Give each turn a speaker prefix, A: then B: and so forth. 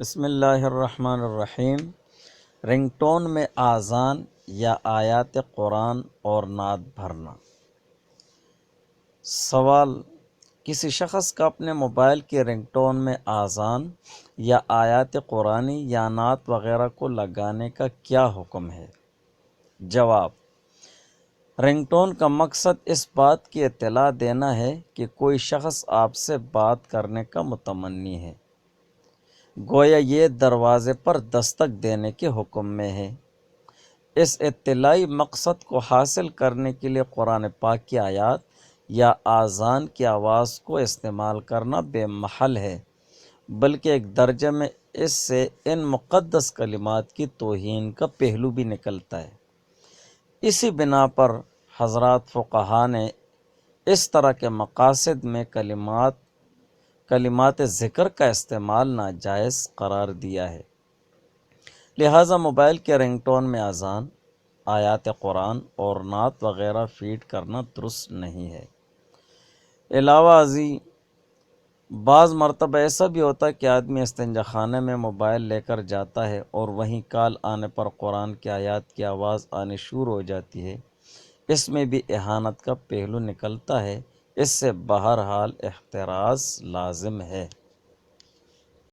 A: بسم اللہ الرحمن الرحیم۔ رنگ ٹون میں آذان یا آیات قرآن اور نعت بھرنا۔ سوال: کسی شخص کا اپنے موبائل کی رنگ ٹون میں آذان یا آیات قرآنی یا نعت وغیرہ کو لگانے کا کیا حکم ہے؟ جواب: رنگ ٹون کا مقصد اس بات کی اطلاع دینا ہے کہ کوئی شخص آپ سے بات کرنے کا متمنی ہے، گویا یہ دروازے پر دستک دینے کے حکم میں ہے۔ اس اطلاعی مقصد کو حاصل کرنے کے لیے قرآن پاک کی آیات یا آذان کی آواز کو استعمال کرنا بے محل ہے، بلکہ ایک درجے میں اس سے ان مقدس کلمات کی توہین کا پہلو بھی نکلتا ہے۔ اسی بنا پر حضرات فقہا نے اس طرح کے مقاصد میں کلمات ذکر کا استعمال ناجائز قرار دیا ہے، لہٰذا موبائل کے رنگ ٹون میں آذان، آیات قرآن اور نعت وغیرہ فیڈ کرنا درست نہیں ہے۔ علاوہ ازیں بعض مرتبہ ایسا بھی ہوتا ہے کہ آدمی استنجا خانے میں موبائل لے کر جاتا ہے اور وہیں کال آنے پر قرآن کی آیات کی آواز آنی شروع ہو جاتی ہے۔ اس میں بھی اہانت کا پہلو نکلتا ہے، اس سے بہرحال احتراز لازم ہے۔